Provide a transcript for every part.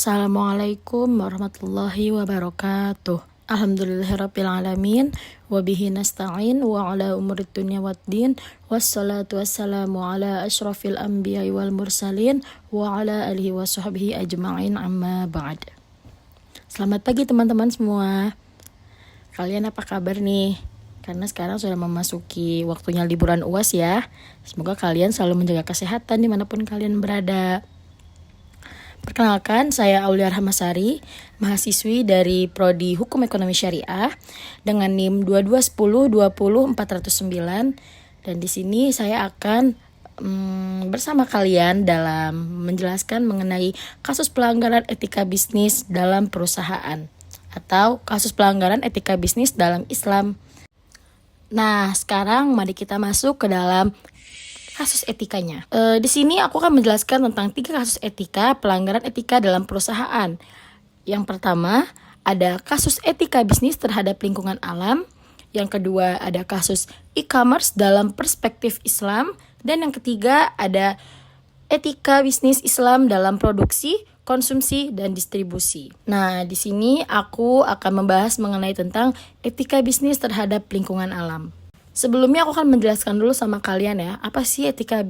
Assalamualaikum warahmatullahi wabarakatuh. Alhamdulillahirrabbilalamin. Wabihi nasta'in wa ala umurid dunya waddin. Wassalatu wassalamu ala ashrafil anbiya wal mursalin. Wa ala alihi wa sahbihi ajma'in amma ba'd. Selamat pagi teman-teman semua. Kalian apa kabar nih? Karena sekarang sudah memasuki waktunya liburan UAS ya. Semoga kalian selalu menjaga kesehatan dimanapun kalian berada. Perkenalkan, saya Aulia Rahmasari, mahasiswi dari Prodi Hukum Ekonomi Syariah dengan NIM 2210200409, dan di sini saya akan bersama kalian dalam menjelaskan mengenai kasus pelanggaran etika bisnis dalam perusahaan atau kasus pelanggaran etika bisnis dalam Islam. Nah, sekarang mari kita masuk ke dalam kasus etikanya. Di sini aku akan menjelaskan tentang 3 kasus etika pelanggaran etika dalam perusahaan. Yang pertama, ada kasus etika bisnis terhadap lingkungan alam. Yang kedua, ada kasus e-commerce dalam perspektif Islam. Dan yang ketiga, ada etika bisnis Islam dalam produksi, konsumsi, dan distribusi. Nah, di sini aku akan membahas mengenai tentang etika bisnis terhadap lingkungan alam. Sebelumnya aku akan menjelaskan dulu sama kalian ya, apa sih etika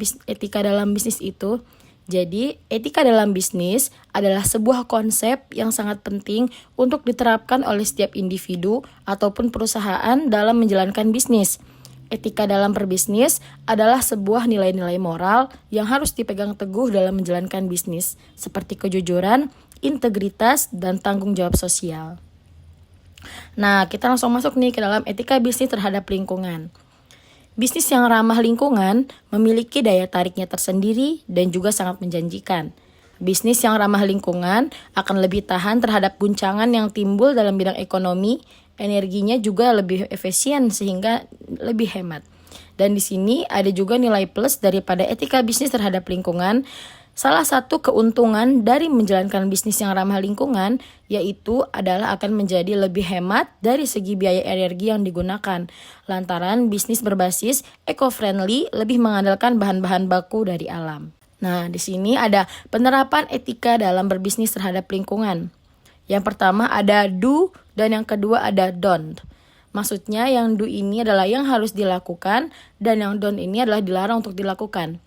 dalam bisnis itu? Jadi, etika dalam bisnis adalah sebuah konsep yang sangat penting untuk diterapkan oleh setiap individu ataupun perusahaan dalam menjalankan bisnis. Etika dalam berbisnis adalah sebuah nilai-nilai moral yang harus dipegang teguh dalam menjalankan bisnis, seperti kejujuran, integritas, dan tanggung jawab sosial. Nah, kita langsung masuk nih ke dalam etika bisnis terhadap lingkungan. Bisnis yang ramah lingkungan memiliki daya tariknya tersendiri dan juga sangat menjanjikan. Bisnis yang ramah lingkungan akan lebih tahan terhadap guncangan yang timbul dalam bidang ekonomi, energinya juga lebih efisien sehingga lebih hemat. Dan di sini ada juga nilai plus daripada etika bisnis terhadap lingkungan. Salah satu keuntungan dari menjalankan bisnis yang ramah lingkungan yaitu adalah akan menjadi lebih hemat dari segi biaya energi yang digunakan. Lantaran bisnis berbasis eco-friendly lebih mengandalkan bahan-bahan baku dari alam. Nah, di sini ada penerapan etika dalam berbisnis terhadap lingkungan. Yang pertama ada do dan yang kedua ada don't. Maksudnya yang do ini adalah yang harus dilakukan dan yang don't ini adalah dilarang untuk dilakukan.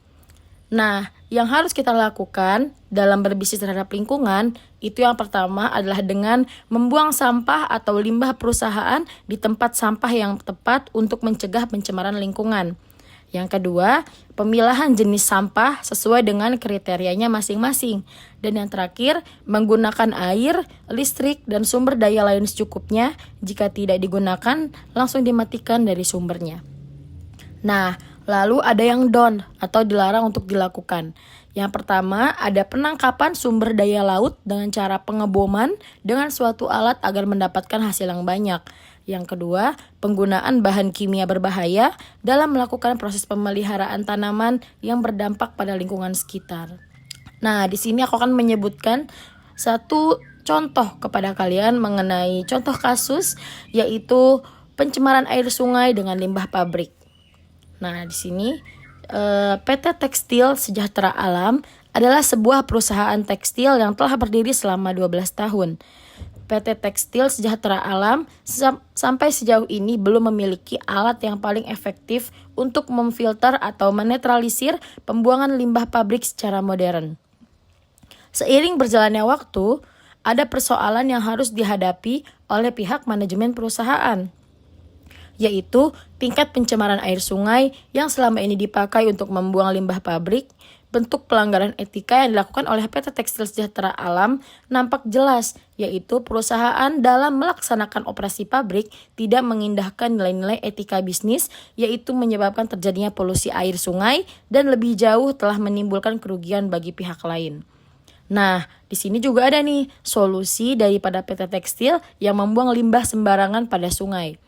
Nah, yang harus kita lakukan dalam berbisnis terhadap lingkungan itu yang pertama adalah dengan membuang sampah atau limbah perusahaan di tempat sampah yang tepat untuk mencegah pencemaran lingkungan. Yang kedua, pemilahan jenis sampah sesuai dengan kriterianya masing-masing. Dan yang terakhir, menggunakan air, listrik, dan sumber daya lain secukupnya. Jika tidak digunakan, langsung dimatikan dari sumbernya. Nah, lalu ada yang don't atau dilarang untuk dilakukan. Yang pertama ada penangkapan sumber daya laut dengan cara pengeboman dengan suatu alat agar mendapatkan hasil yang banyak. Yang kedua, penggunaan bahan kimia berbahaya dalam melakukan proses pemeliharaan tanaman yang berdampak pada lingkungan sekitar. Nah, di sini aku akan menyebutkan satu contoh kepada kalian mengenai contoh kasus yaitu pencemaran air sungai dengan limbah pabrik. Nah, di sini PT Tekstil Sejahtera Alam adalah sebuah perusahaan tekstil yang telah berdiri selama 12 tahun. PT Tekstil Sejahtera Alam sampai sejauh ini belum memiliki alat yang paling efektif untuk memfilter atau menetralisir pembuangan limbah pabrik secara modern. Seiring berjalannya waktu, ada persoalan yang harus dihadapi oleh pihak manajemen perusahaan, yaitu tingkat pencemaran air sungai yang selama ini dipakai untuk membuang limbah pabrik. Bentuk pelanggaran etika yang dilakukan oleh PT Tekstil Sejahtera Alam nampak jelas, yaitu perusahaan dalam melaksanakan operasi pabrik tidak mengindahkan nilai-nilai etika bisnis, yaitu menyebabkan terjadinya polusi air sungai dan lebih jauh telah menimbulkan kerugian bagi pihak lain. Nah, di sini juga ada nih solusi daripada PT Tekstil yang membuang limbah sembarangan pada sungai.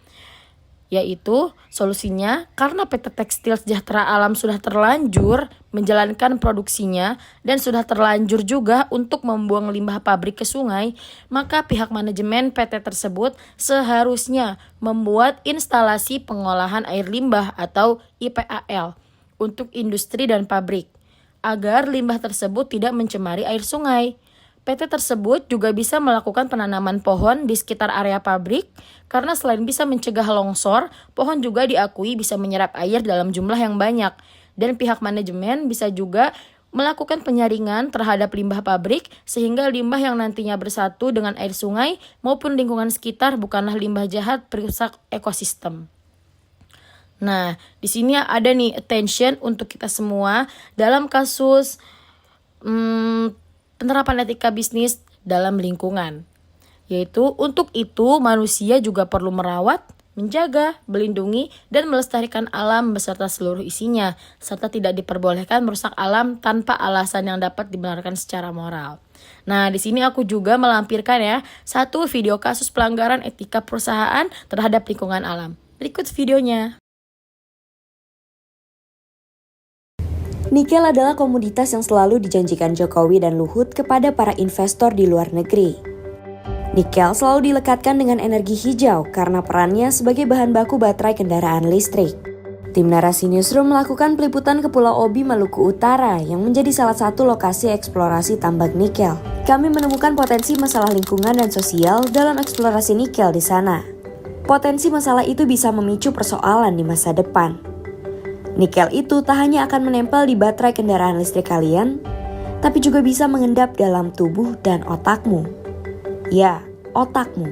Yaitu solusinya karena PT Tekstil Sejahtera Alam sudah terlanjur menjalankan produksinya dan sudah terlanjur juga untuk membuang limbah pabrik ke sungai, maka pihak manajemen PT tersebut seharusnya membuat instalasi pengolahan air limbah atau IPAL untuk industri dan pabrik agar limbah tersebut tidak mencemari air sungai. PT tersebut juga bisa melakukan penanaman pohon di sekitar area pabrik karena selain bisa mencegah longsor, pohon juga diakui bisa menyerap air dalam jumlah yang banyak. Dan pihak manajemen bisa juga melakukan penyaringan terhadap limbah pabrik sehingga limbah yang nantinya bersatu dengan air sungai maupun lingkungan sekitar bukanlah limbah jahat perusak ekosistem. Nah, di sini ada nih attention untuk kita semua dalam kasus penerapan etika bisnis dalam lingkungan. Yaitu untuk itu manusia juga perlu merawat, menjaga, melindungi, dan melestarikan alam beserta seluruh isinya, serta tidak diperbolehkan merusak alam tanpa alasan yang dapat dibenarkan secara moral. Nah, di sini aku juga melampirkan ya satu video kasus pelanggaran etika perusahaan terhadap lingkungan alam. Berikut videonya. Nikel adalah komoditas yang selalu dijanjikan Jokowi dan Luhut kepada para investor di luar negeri. Nikel selalu dilekatkan dengan energi hijau karena perannya sebagai bahan baku baterai kendaraan listrik. Tim Narasi Newsroom melakukan peliputan ke Pulau Obi, Maluku Utara yang menjadi salah satu lokasi eksplorasi tambang nikel. Kami menemukan potensi masalah lingkungan dan sosial dalam eksplorasi nikel di sana. Potensi masalah itu bisa memicu persoalan di masa depan. Nikel itu tak hanya akan menempel di baterai kendaraan listrik kalian, tapi juga bisa mengendap dalam tubuh dan otakmu. Ya, otakmu.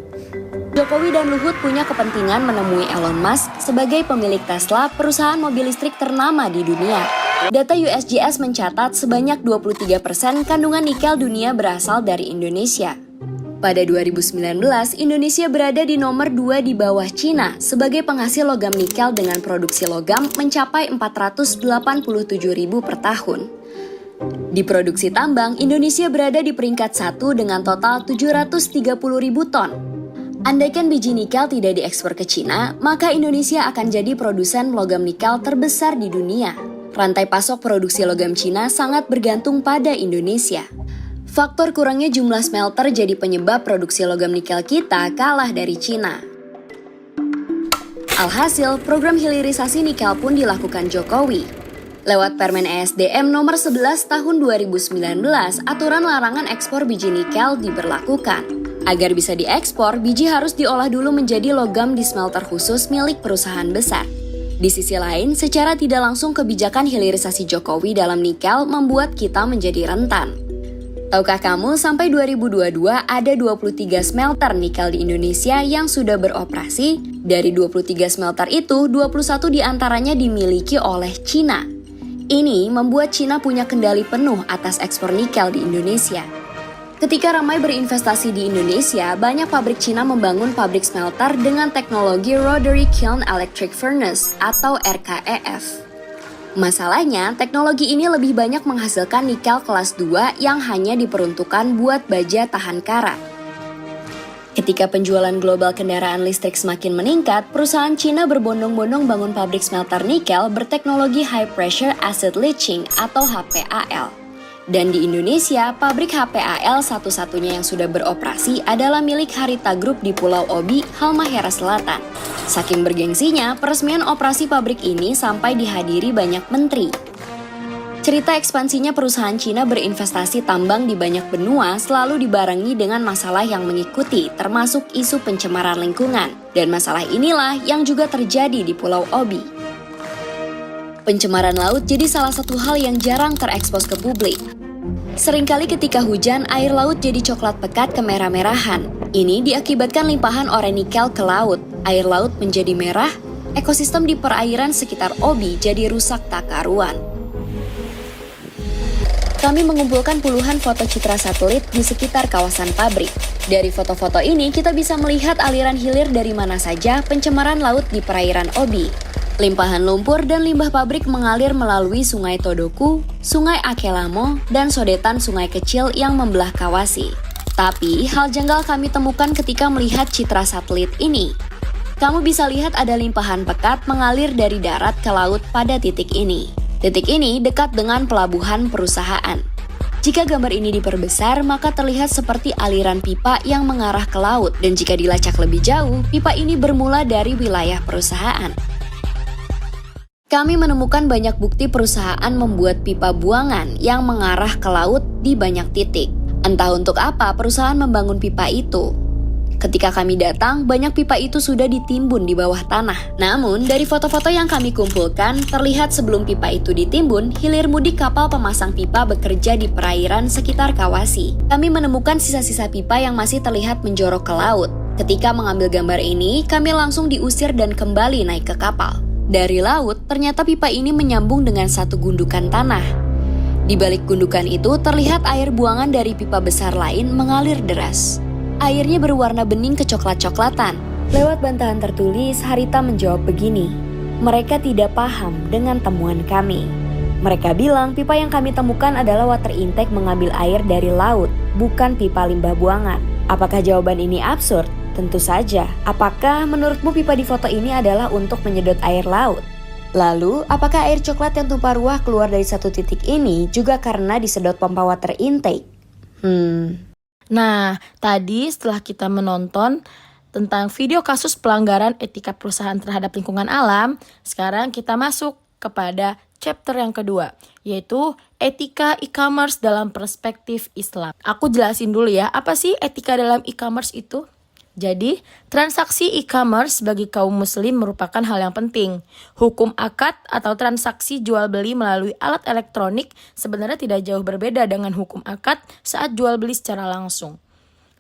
Jokowi dan Luhut punya kepentingan menemui Elon Musk sebagai pemilik Tesla, perusahaan mobil listrik ternama di dunia. Data USGS mencatat sebanyak 23% kandungan nikel dunia berasal dari Indonesia. Pada 2019, Indonesia berada di nomor 2 di bawah Cina sebagai penghasil logam nikel dengan produksi logam mencapai 487.000 per tahun. Di produksi tambang, Indonesia berada di peringkat 1 dengan total 730.000 ton. Andaikan biji nikel tidak diekspor ke Cina, maka Indonesia akan jadi produsen logam nikel terbesar di dunia. Rantai pasok produksi logam Cina sangat bergantung pada Indonesia. Faktor kurangnya jumlah smelter jadi penyebab produksi logam nikel kita kalah dari Cina. Alhasil, program hilirisasi nikel pun dilakukan Jokowi. Lewat Permen ESDM nomor 11 tahun 2019, aturan larangan ekspor biji nikel diberlakukan. Agar bisa diekspor, biji harus diolah dulu menjadi logam di smelter khusus milik perusahaan besar. Di sisi lain, secara tidak langsung kebijakan hilirisasi Jokowi dalam nikel membuat kita menjadi rentan. Tahukah kamu sampai 2022 ada 23 smelter nikel di Indonesia yang sudah beroperasi? Dari 23 smelter itu, 21 diantaranya dimiliki oleh Cina. Ini membuat Cina punya kendali penuh atas ekspor nikel di Indonesia. Ketika ramai berinvestasi di Indonesia, banyak pabrik Cina membangun pabrik smelter dengan teknologi Rotary Kiln Electric Furnace atau RKEF. Masalahnya, teknologi ini lebih banyak menghasilkan nikel kelas 2 yang hanya diperuntukkan buat baja tahan karat. Ketika penjualan global kendaraan listrik semakin meningkat, perusahaan Cina berbondong-bondong bangun pabrik smelter nikel berteknologi High Pressure Acid Leaching atau HPAL. Dan di Indonesia, pabrik HPAL satu-satunya yang sudah beroperasi adalah milik Harita Group di Pulau Obi, Halmahera Selatan. Saking bergengsinya, peresmian operasi pabrik ini sampai dihadiri banyak menteri. Cerita ekspansinya perusahaan Cina berinvestasi tambang di banyak benua selalu dibarengi dengan masalah yang mengikuti, termasuk isu pencemaran lingkungan. Dan masalah inilah yang juga terjadi di Pulau Obi. Pencemaran laut jadi salah satu hal yang jarang terekspos ke publik. Seringkali ketika hujan, air laut jadi coklat pekat kemerah-merahan. Ini diakibatkan limpahan ore nikel ke laut. Air laut menjadi merah, ekosistem di perairan sekitar Obi jadi rusak tak karuan. Kami mengumpulkan puluhan foto citra satelit di sekitar kawasan pabrik. Dari foto-foto ini, kita bisa melihat aliran hilir dari mana saja pencemaran laut di perairan Obi. Limpahan lumpur dan limbah pabrik mengalir melalui Sungai Todoku, Sungai Akelamo, dan sodetan sungai kecil yang membelah Kawasi. Tapi, hal janggal kami temukan ketika melihat citra satelit ini. Kamu bisa lihat ada limpahan pekat mengalir dari darat ke laut pada titik ini. Titik ini dekat dengan pelabuhan perusahaan. Jika gambar ini diperbesar, maka terlihat seperti aliran pipa yang mengarah ke laut. Dan jika dilacak lebih jauh, pipa ini bermula dari wilayah perusahaan. Kami menemukan banyak bukti perusahaan membuat pipa buangan yang mengarah ke laut di banyak titik. Entah untuk apa perusahaan membangun pipa itu. Ketika kami datang, banyak pipa itu sudah ditimbun di bawah tanah. Namun, dari foto-foto yang kami kumpulkan, terlihat sebelum pipa itu ditimbun, hilir mudik kapal pemasang pipa bekerja di perairan sekitar Kawasi. Kami menemukan sisa-sisa pipa yang masih terlihat menjorok ke laut. Ketika mengambil gambar ini, kami langsung diusir dan kembali naik ke kapal. Dari laut, ternyata pipa ini menyambung dengan satu gundukan tanah. Di balik gundukan itu, terlihat air buangan dari pipa besar lain mengalir deras. Airnya berwarna bening kecoklat-coklatan. Lewat bantahan tertulis, Harita menjawab begini, mereka tidak paham dengan temuan kami. Mereka bilang pipa yang kami temukan adalah water intake mengambil air dari laut, bukan pipa limbah buangan. Apakah jawaban ini absurd? Tentu saja. Apakah menurutmu pipa di foto ini adalah untuk menyedot air laut? Lalu, apakah air coklat yang tumpah ruah keluar dari satu titik ini juga karena disedot pompa water intake? Nah, tadi setelah kita menonton tentang video kasus pelanggaran etika perusahaan terhadap lingkungan alam, sekarang kita masuk kepada chapter yang kedua, yaitu etika e-commerce dalam perspektif Islam. Aku jelasin dulu ya, apa sih etika dalam e-commerce itu? Jadi, transaksi e-commerce bagi kaum muslim merupakan hal yang penting. Hukum akad atau transaksi jual beli melalui alat elektronik sebenarnya tidak jauh berbeda dengan hukum akad saat jual beli secara langsung.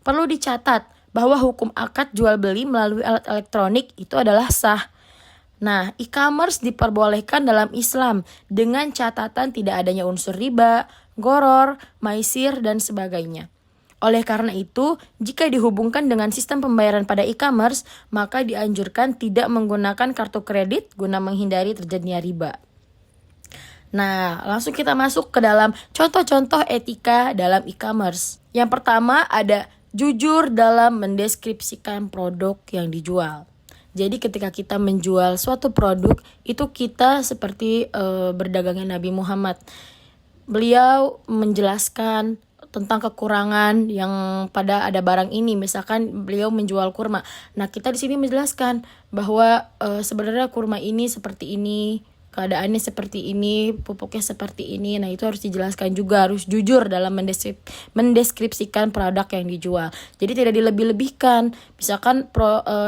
Perlu dicatat bahwa hukum akad jual beli melalui alat elektronik itu adalah sah. Nah, e-commerce diperbolehkan dalam Islam dengan catatan tidak adanya unsur riba, gharar, maisir, dan sebagainya. Oleh karena itu, jika dihubungkan dengan sistem pembayaran pada e-commerce, maka dianjurkan tidak menggunakan kartu kredit guna menghindari terjadinya riba. Nah, langsung kita masuk ke dalam contoh-contoh etika dalam e-commerce. Yang pertama ada jujur dalam mendeskripsikan produk yang dijual. Jadi ketika kita menjual suatu produk, itu kita seperti berdagangnya Nabi Muhammad. Beliau menjelaskan tentang kekurangan yang pada ada barang ini, misalkan beliau menjual kurma. Nah, kita di sini menjelaskan bahwa sebenarnya kurma ini seperti ini, keadaannya seperti ini, pupuknya seperti ini. Nah, itu harus dijelaskan juga, harus jujur dalam mendeskripsikan produk yang dijual. Jadi tidak dilebih-lebihkan. Misalkan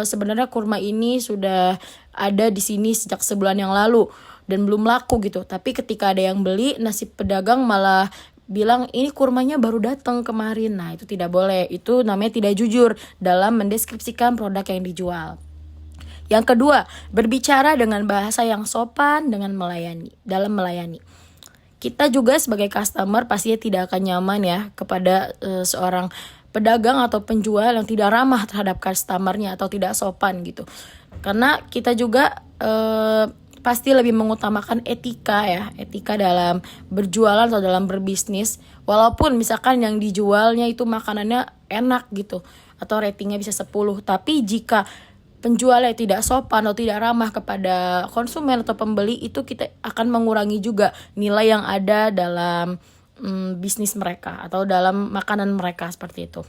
sebenarnya kurma ini sudah ada di sini sejak sebulan yang lalu dan belum laku gitu. Tapi ketika ada yang beli, nasi pedagang malah bilang ini kurmanya baru datang kemarin. Nah, itu tidak boleh. Itu namanya tidak jujur dalam mendeskripsikan produk yang dijual. Yang kedua, berbicara dengan bahasa yang sopan dalam melayani. Kita juga sebagai customer pastinya tidak akan nyaman ya kepada seorang pedagang atau penjual yang tidak ramah terhadap customernya atau tidak sopan gitu. Karena kita juga pasti lebih mengutamakan etika dalam berjualan atau dalam berbisnis, walaupun misalkan yang dijualnya itu makanannya enak gitu atau ratingnya bisa 10, tapi jika penjualnya tidak sopan atau tidak ramah kepada konsumen atau pembeli, itu kita akan mengurangi juga nilai yang ada dalam bisnis mereka atau dalam makanan mereka seperti itu.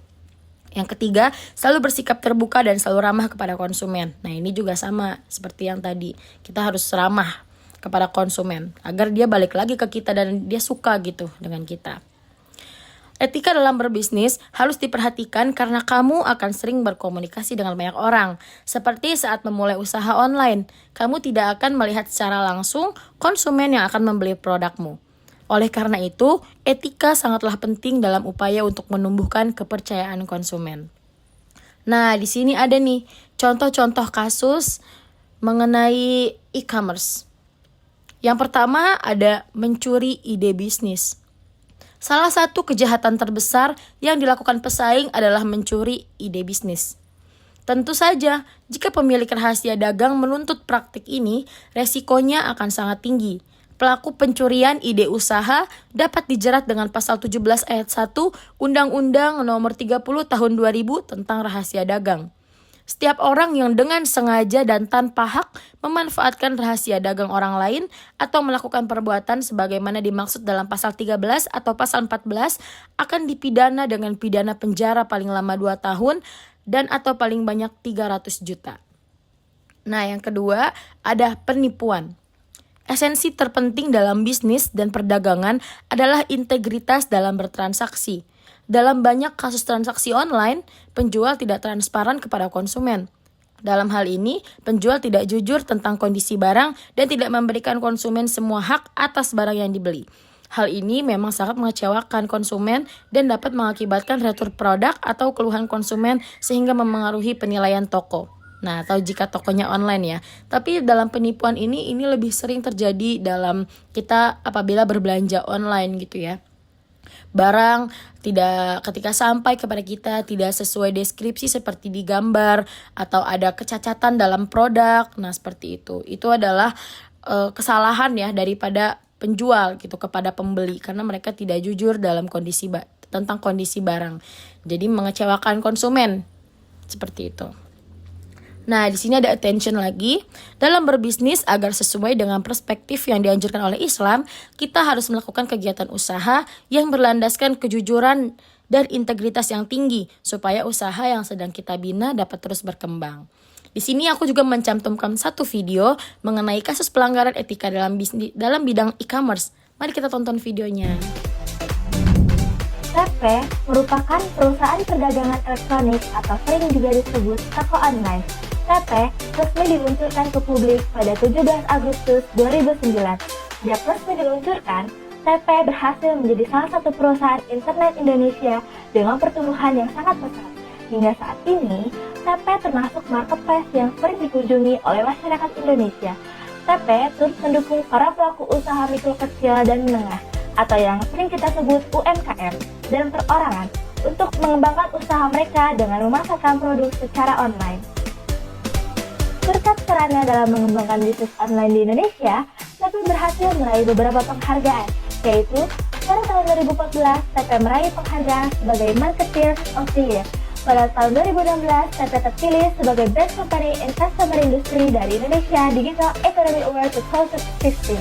Yang ketiga, selalu bersikap terbuka dan selalu ramah kepada konsumen. Nah, ini juga sama seperti yang tadi. Kita harus ramah kepada konsumen agar dia balik lagi ke kita dan dia suka gitu dengan kita. Etika dalam berbisnis harus diperhatikan karena kamu akan sering berkomunikasi dengan banyak orang. Seperti saat memulai usaha online, kamu tidak akan melihat secara langsung konsumen yang akan membeli produkmu. Oleh karena itu, etika sangatlah penting dalam upaya untuk menumbuhkan kepercayaan konsumen. Nah, di sini ada nih contoh-contoh kasus mengenai e-commerce. Yang pertama ada mencuri ide bisnis. Salah satu kejahatan terbesar yang dilakukan pesaing adalah mencuri ide bisnis. Tentu saja, jika pemilik rahasia dagang menuntut praktik ini, resikonya akan sangat tinggi. Pelaku pencurian ide usaha dapat dijerat dengan pasal 17 ayat 1 Undang-Undang Nomor 30 Tahun 2000 tentang rahasia dagang. Setiap orang yang dengan sengaja dan tanpa hak memanfaatkan rahasia dagang orang lain atau melakukan perbuatan sebagaimana dimaksud dalam pasal 13 atau pasal 14 akan dipidana dengan pidana penjara paling lama 2 tahun dan atau paling banyak 300 juta. Nah, yang kedua ada penipuan. Esensi terpenting dalam bisnis dan perdagangan adalah integritas dalam bertransaksi. dalam banyak kasus transaksi online, penjual tidak transparan kepada konsumen. Dalam hal ini, penjual tidak jujur tentang kondisi barang dan tidak memberikan konsumen semua hak atas barang yang dibeli. Hal ini memang sangat mengecewakan konsumen dan dapat mengakibatkan retur produk atau keluhan konsumen sehingga memengaruhi penilaian toko. Nah, atau jika tokonya online ya. Tapi dalam penipuan ini lebih sering terjadi dalam kita apabila berbelanja online gitu ya. Barang tidak ketika sampai kepada kita tidak sesuai deskripsi seperti di gambar atau ada kecacatan dalam produk. Nah, seperti itu. Itu adalah kesalahan ya daripada penjual gitu kepada pembeli karena mereka tidak jujur dalam tentang kondisi barang. Jadi mengecewakan konsumen. Seperti itu. Nah, di sini ada attention lagi. Dalam berbisnis agar sesuai dengan perspektif yang dianjurkan oleh Islam, kita harus melakukan kegiatan usaha yang berlandaskan kejujuran dan integritas yang tinggi supaya usaha yang sedang kita bina dapat terus berkembang. Di sini aku juga mencantumkan satu video mengenai kasus pelanggaran etika dalam bidang e-commerce. Mari kita tonton videonya. TP merupakan perusahaan perdagangan elektronik atau sering juga disebut toko online. TP resmi diluncurkan ke publik pada 17 Agustus 2009. Sejak resmi diluncurkan, TP berhasil menjadi salah satu perusahaan internet Indonesia dengan pertumbuhan yang sangat pesat. Hingga saat ini, TP termasuk marketplace yang sering dikunjungi oleh masyarakat Indonesia. TP turut mendukung para pelaku usaha mikro kecil dan menengah atau yang sering kita sebut UMKM dan perorangan untuk mengembangkan usaha mereka dengan memasarkan produk secara online. Berkat perannya dalam mengembangkan bisnis online di Indonesia, TP berhasil meraih beberapa penghargaan, yaitu pada tahun 2014, TP meraih penghargaan sebagai Marketeers of the Year. Pada tahun 2016, TP terpilih sebagai Best Company in Customer Industry dari Indonesia Digital Economy Award 2016.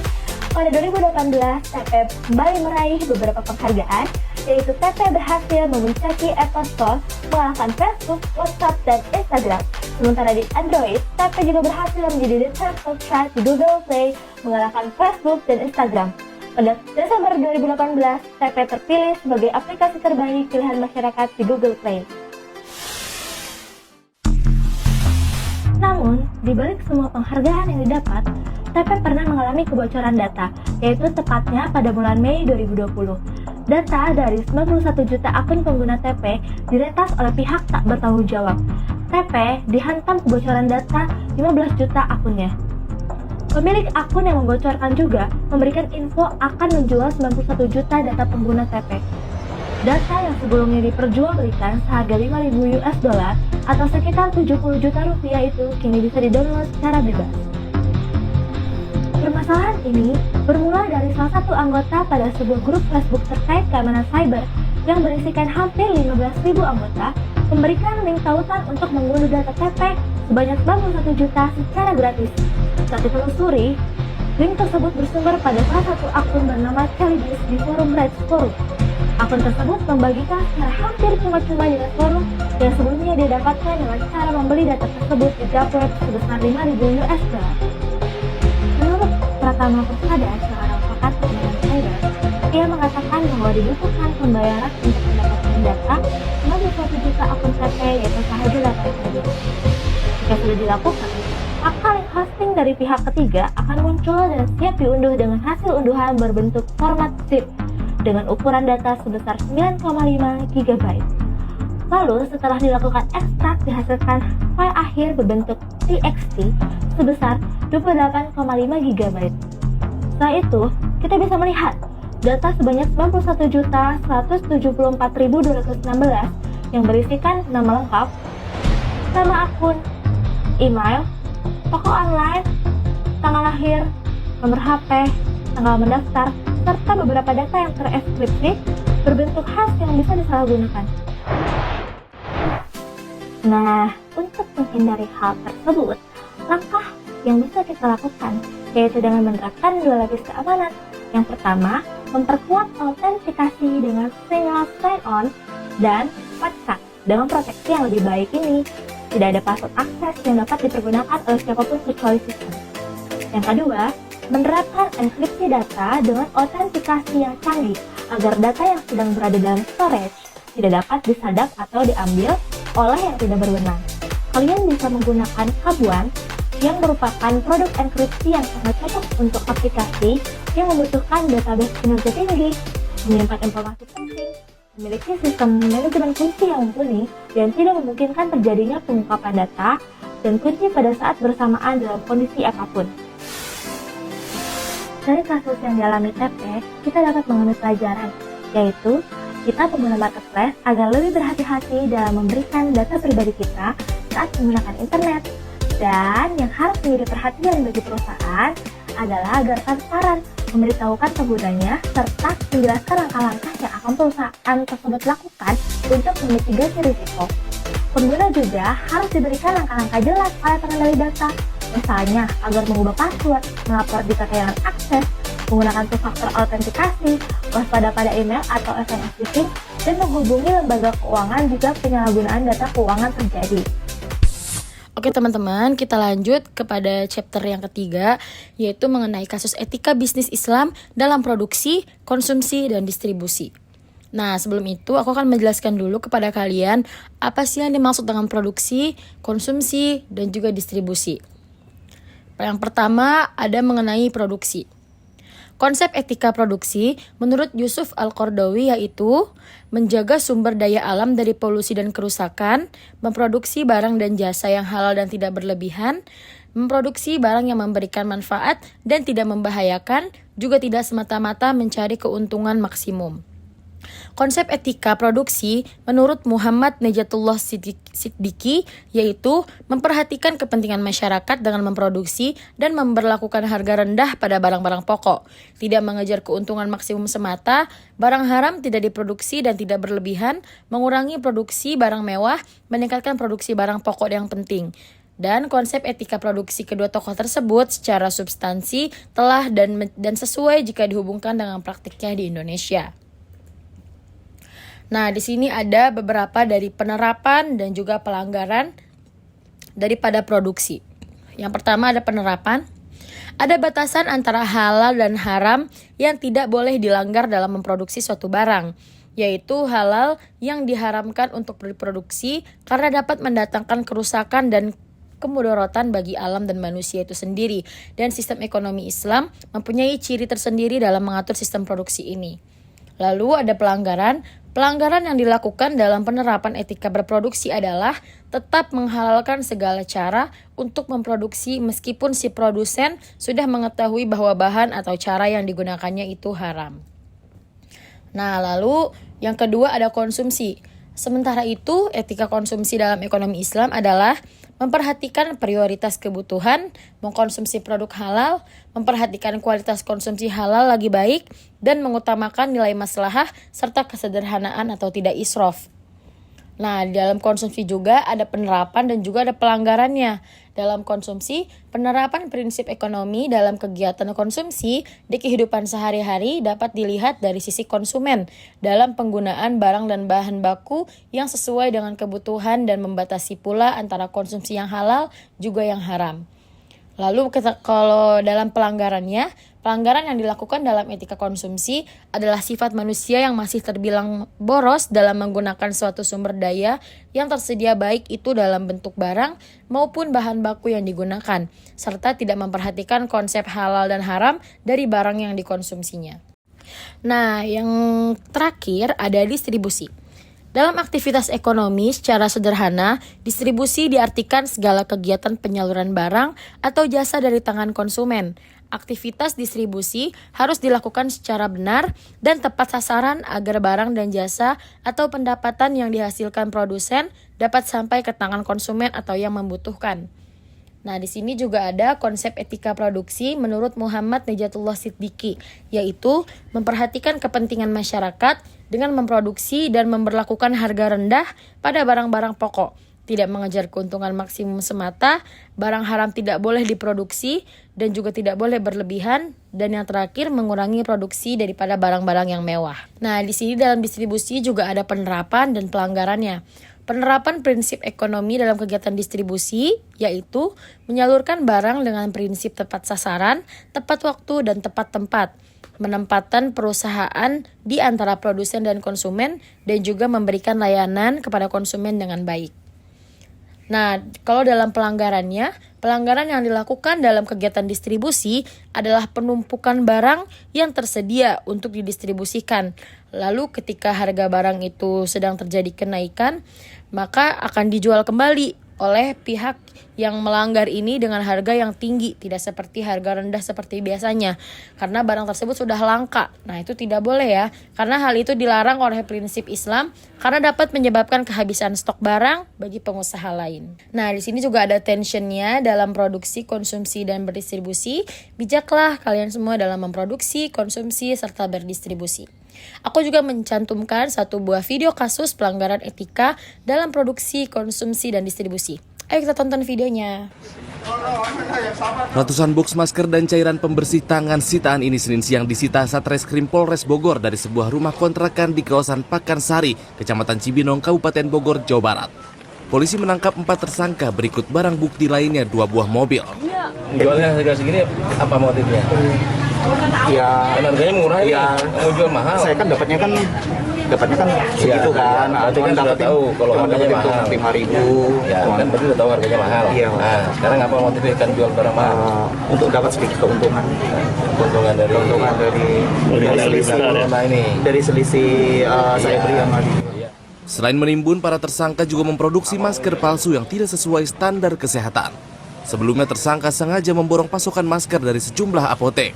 Pada 2018, TP kembali meraih beberapa penghargaan, yaitu TP berhasil memuncaki Apple Store, mengalahkan Facebook, WhatsApp, dan Instagram. Sementara di Android, TP juga berhasil menjadi the top of chart di Google Play, mengalahkan Facebook dan Instagram. Pada Desember 2018, TP terpilih sebagai aplikasi terbaik pilihan masyarakat di Google Play. Namun, di balik semua penghargaan yang didapat, TP pernah mengalami kebocoran data, yaitu tepatnya pada bulan Mei 2020. Data dari 91 juta akun pengguna TP diretas oleh pihak tak bertanggung jawab. TP dihantam kebocoran data 15 juta akunnya. Pemilik akun yang membocorkan juga memberikan info akan menjual 91 juta data pengguna TP. Data yang sebelumnya diperjualbelikan seharga 5.000 US dollar atau sekitar 70 juta rupiah itu kini bisa didownload secara bebas. Permasalahan ini bermula dari salah satu anggota pada sebuah grup Facebook terkait keamanan cyber yang berisikan hampir 15.000 anggota memberikan link tautan untuk mengunduh data TP sebanyak 91 juta secara gratis. Saat ditelusuri, link tersebut bersumber pada salah satu akun bernama Kelly di forum Red Forum. Akun tersebut membagikan secara hampir cuma-cuma di Red Forum yang sebelumnya didapatkan dengan cara membeli data tersebut di dark web sebesar 5.000 US dollar. Menurut Pratama Persada, seorang pakar keamanan cyber, ia mengatakan bahwa dibutuhkan pembayaran untuk mendapatkan data 91 juta akun TP yaitu sahaja 8 juta. Jika sudah dilakukan, maka link hosting dari pihak ketiga akan muncul dan siap diunduh dengan hasil unduhan berbentuk format zip dengan ukuran data sebesar 9,5 GB. Lalu setelah dilakukan ekstrak dihasilkan file akhir berbentuk TXT sebesar 28,5 GB. Setelah itu, kita bisa melihat data sebanyak 91.174.216 yang berisikan nama lengkap, nama akun, email, toko online, tanggal lahir, nomor HP, tanggal mendaftar, serta beberapa data yang terenkripsi berbentuk hash yang bisa disalahgunakan. Nah, untuk menghindari hal tersebut, langkah yang bisa kita lakukan yaitu dengan menerapkan 2 lapis keamanan. Yang pertama, memperkuat autentikasi dengan single sign-on dan WhatsApp. Dengan proteksi yang lebih baik ini, tidak ada password akses yang dapat dipergunakan oleh siapapun kecuali sistem. Yang kedua, menerapkan enkripsi data dengan autentikasi yang canggih agar data yang sedang berada dalam storage tidak dapat disadap atau diambil oleh yang tidak berwenang. Kalian bisa menggunakan Habuan yang merupakan produk enkripsi yang sangat cocok untuk aplikasi yang membutuhkan database kinerja tinggi, menyimpan informasi penting, memiliki sistem manajemen kunci yang mumpuni, dan tidak memungkinkan terjadinya pengungkapan data dan kunci pada saat bersamaan dalam kondisi apapun. Dari kasus yang dialami TP, kita dapat mengambil pelajaran, yaitu kita pengguna marketplace agar lebih berhati-hati dalam memberikan data pribadi kita saat menggunakan internet. Dan yang harus menjadi perhatian bagi perusahaan adalah agar transparan, memberitahukan penggunanya, serta menjelaskan langkah-langkah yang akan perusahaan tersebut lakukan untuk memitigasi risiko. Pengguna juga harus diberikan langkah-langkah jelas oleh pengendali data, misalnya agar mengubah password, melapor jika kehilangan akses, menggunakan two-factor autentikasi, waspada pada email atau SMS phishing, dan menghubungi lembaga keuangan jika penyalahgunaan data keuangan terjadi. Oke teman-teman, kita lanjut kepada chapter yang ketiga, yaitu mengenai kasus etika bisnis Islam dalam produksi, konsumsi, dan distribusi. Nah, sebelum itu aku akan menjelaskan dulu kepada kalian apa sih yang dimaksud dengan produksi, konsumsi, dan juga distribusi. Yang pertama ada mengenai produksi. Konsep etika produksi menurut Yusuf Al-Qaradawi yaitu menjaga sumber daya alam dari polusi dan kerusakan, memproduksi barang dan jasa yang halal dan tidak berlebihan, memproduksi barang yang memberikan manfaat dan tidak membahayakan, juga tidak semata-mata mencari keuntungan maksimum. Konsep etika produksi menurut Muhammad Najatullah Siddiqi yaitu memperhatikan kepentingan masyarakat dengan memproduksi dan memberlakukan harga rendah pada barang-barang pokok, tidak mengejar keuntungan maksimum semata, barang haram tidak diproduksi dan tidak berlebihan, mengurangi produksi barang mewah, meningkatkan produksi barang pokok yang penting. Dan konsep etika produksi kedua tokoh tersebut secara substansi telah dan sesuai jika dihubungkan dengan praktiknya di Indonesia. Nah, di sini ada beberapa dari penerapan dan juga pelanggaran daripada produksi. Yang pertama ada penerapan. Ada batasan antara halal dan haram yang tidak boleh dilanggar dalam memproduksi suatu barang, yaitu halal yang diharamkan untuk diproduksi karena dapat mendatangkan kerusakan dan kemudaratan bagi alam dan manusia itu sendiri. Dan sistem ekonomi Islam mempunyai ciri tersendiri dalam mengatur sistem produksi ini. Lalu ada pelanggaran. Pelanggaran yang dilakukan dalam penerapan etika berproduksi adalah tetap menghalalkan segala cara untuk memproduksi meskipun si produsen sudah mengetahui bahwa bahan atau cara yang digunakannya itu haram. Nah, lalu yang kedua ada konsumsi. Sementara itu, etika konsumsi dalam ekonomi Islam adalah memperhatikan prioritas kebutuhan, mengkonsumsi produk halal, memperhatikan kualitas konsumsi halal lagi baik, dan mengutamakan nilai maslahah serta kesederhanaan atau tidak israf. Nah, di dalam konsumsi juga ada penerapan dan juga ada pelanggarannya. Dalam konsumsi, penerapan prinsip ekonomi dalam kegiatan konsumsi di kehidupan sehari-hari dapat dilihat dari sisi konsumen dalam penggunaan barang dan bahan baku yang sesuai dengan kebutuhan dan membatasi pula antara konsumsi yang halal juga yang haram. Lalu kalau dalam pelanggarannya, pelanggaran yang dilakukan dalam etika konsumsi adalah sifat manusia yang masih terbilang boros dalam menggunakan suatu sumber daya yang tersedia baik itu dalam bentuk barang maupun bahan baku yang digunakan, serta tidak memperhatikan konsep halal dan haram dari barang yang dikonsumsinya. Nah, yang terakhir ada distribusi. Dalam aktivitas ekonomi secara sederhana, distribusi diartikan segala kegiatan penyaluran barang atau jasa dari tangan konsumen. Aktivitas distribusi harus dilakukan secara benar dan tepat sasaran agar barang dan jasa atau pendapatan yang dihasilkan produsen dapat sampai ke tangan konsumen atau yang membutuhkan. Nah, di sini juga ada konsep etika produksi menurut Muhammad Najatullah Siddiqi, yaitu memperhatikan kepentingan masyarakat dengan memproduksi dan memberlakukan harga rendah pada barang-barang pokok, tidak mengejar keuntungan maksimum semata, barang haram tidak boleh diproduksi dan juga tidak boleh berlebihan, dan yang terakhir mengurangi produksi daripada barang-barang yang mewah. Nah, di sini dalam distribusi juga ada penerapan dan pelanggarannya. Penerapan prinsip ekonomi dalam kegiatan distribusi yaitu menyalurkan barang dengan prinsip tepat sasaran, tepat waktu, dan tepat tempat. penempatan perusahaan di antara produsen dan konsumen, dan juga memberikan layanan kepada konsumen dengan baik. Nah, kalau dalam pelanggaran yang dilakukan dalam kegiatan distribusi adalah penumpukan barang yang tersedia untuk didistribusikan. Lalu ketika harga barang itu sedang terjadi kenaikan, maka akan dijual kembali oleh pihak yang melanggar ini dengan harga yang tinggi, tidak seperti harga rendah seperti biasanya, karena barang tersebut sudah langka. Nah, itu tidak boleh ya, karena hal itu dilarang oleh prinsip Islam karena dapat menyebabkan kehabisan stok barang bagi pengusaha lain. Nah, di sini juga ada tensionnya dalam produksi, konsumsi, dan berdistribusi. Bijaklah kalian semua dalam memproduksi, konsumsi, serta berdistribusi. Aku juga mencantumkan satu buah video kasus pelanggaran etika dalam produksi, konsumsi, dan distribusi. Ayo kita tonton videonya. Ratusan box masker dan cairan pembersih tangan sitaan ini Senin siang disita Satreskrim Polres Bogor dari sebuah rumah kontrakan di kawasan Pakansari, Kecamatan Cibinong, Kabupaten Bogor, Jawa Barat. Polisi menangkap 4 tersangka, berikut barang bukti lainnya 2 buah mobil. Jualnya harga segini apa motifnya? Ya, harganya murah ya, mau jual mahal. saya kan dapatnya kan segitu kan. Berarti kan sudah tahu kalau harganya mahal. 5.000. Ya, kan berarti sudah tahu harganya mahal. Iya. Nah, sekarang apa motifnya kan jual barang mahal? Untuk dapat sedikit keuntungan. Keuntungan Dari selisih saya beri yang tadi. Selain menimbun, para tersangka juga memproduksi masker palsu yang tidak sesuai standar kesehatan. Sebelumnya tersangka sengaja memborong pasokan masker dari sejumlah apotek.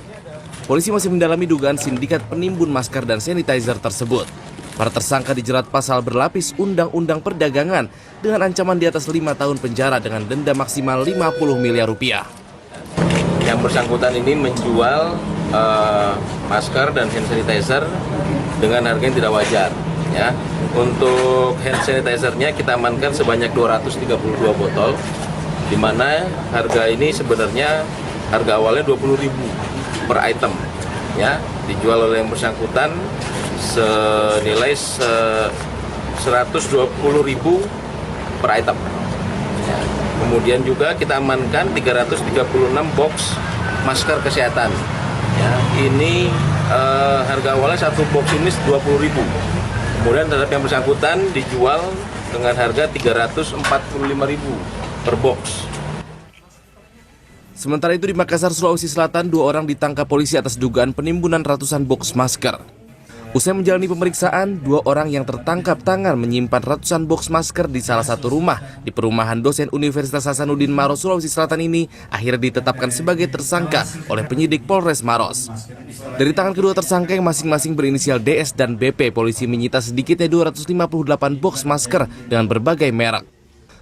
Polisi masih mendalami dugaan sindikat penimbun masker dan sanitizer tersebut. Para tersangka dijerat pasal berlapis Undang-Undang Perdagangan dengan ancaman di atas 5 tahun penjara dengan denda maksimal 50 miliar rupiah. Yang bersangkutan ini menjual masker dan hand sanitizer dengan harga yang tidak wajar. Ya, untuk hand sanitizer-nya kita amankan sebanyak 232 botol, di mana harga ini sebenarnya harga awalnya 20.000 per item, ya, dijual oleh yang bersangkutan senilai 120.000 per item. Ya. Kemudian juga kita amankan 336 box masker kesehatan. Ya, ini harga awalnya satu box ini 20.000. Kemudian terhadap yang bersangkutan dijual dengan harga 345.000 per box. Sementara itu di Makassar, Sulawesi Selatan, 2 orang ditangkap polisi atas dugaan penimbunan ratusan box masker. Usai menjalani pemeriksaan, 2 orang yang tertangkap tangan menyimpan ratusan box masker di salah satu rumah di perumahan dosen Universitas Hasanuddin Maros, Sulawesi Selatan ini akhirnya ditetapkan sebagai tersangka oleh penyidik Polres Maros. Dari tangan kedua tersangka yang masing-masing berinisial DS dan BP, polisi menyita sedikitnya 258 box masker dengan berbagai merek.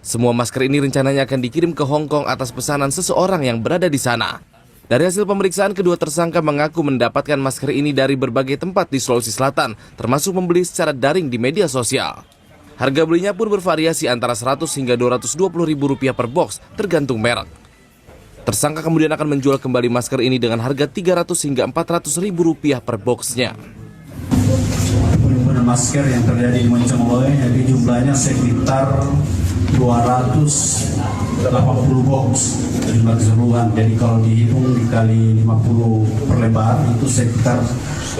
Semua masker ini rencananya akan dikirim ke Hong Kong atas pesanan seseorang yang berada di sana. Dari hasil pemeriksaan, kedua tersangka mengaku mendapatkan masker ini dari berbagai tempat di Sulawesi Selatan, termasuk membeli secara daring di media sosial. Harga belinya pun bervariasi antara 100 hingga 220 ribu rupiah per box, tergantung merek. Tersangka kemudian akan menjual kembali masker ini dengan harga 300 hingga 400 ribu rupiah per boxnya. Penimbunan masker yang terjadi di Moncongloe, jadi jumlahnya sekitar 280 box jumlah keseluruhan. Jadi kalau dihitung dikali 50 per lembar itu sekitar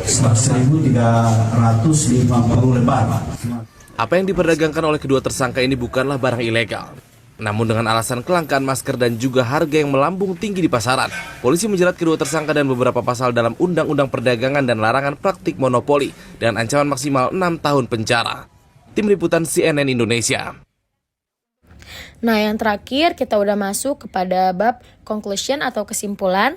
1.350 lembar. Apa yang diperdagangkan oleh kedua tersangka ini bukanlah barang ilegal. Namun dengan alasan kelangkaan masker dan juga harga yang melambung tinggi di pasaran, polisi menjerat kedua tersangka dan beberapa pasal dalam Undang-Undang Perdagangan dan Larangan Praktik Monopoli dengan ancaman maksimal 6 tahun penjara. Tim Liputan CNN Indonesia. Nah, yang terakhir kita udah masuk kepada bab conclusion atau kesimpulan.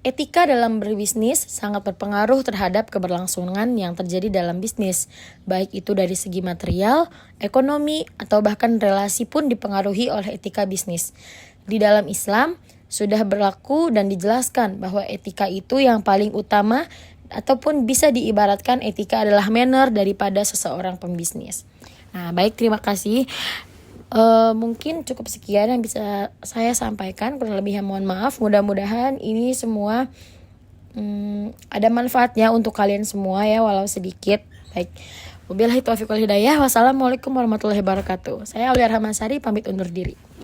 Etika dalam berbisnis sangat berpengaruh terhadap keberlangsungan yang terjadi dalam bisnis, baik itu dari segi material, ekonomi, atau bahkan relasi pun dipengaruhi oleh etika bisnis. Di dalam Islam sudah berlaku dan dijelaskan bahwa etika itu yang paling utama, ataupun bisa diibaratkan etika adalah manner daripada seseorang pembisnis. Nah, baik, terima kasih. Mungkin cukup sekian yang bisa saya sampaikan, kurang lebihnya mohon maaf. Mudah-mudahan ini semua ada manfaatnya untuk kalian semua ya, walau sedikit. Baik, wabillahi taufiq wal hidayah. Wassalamualaikum warahmatullahi wabarakatuh. Saya Aulia Rahmansari pamit undur diri.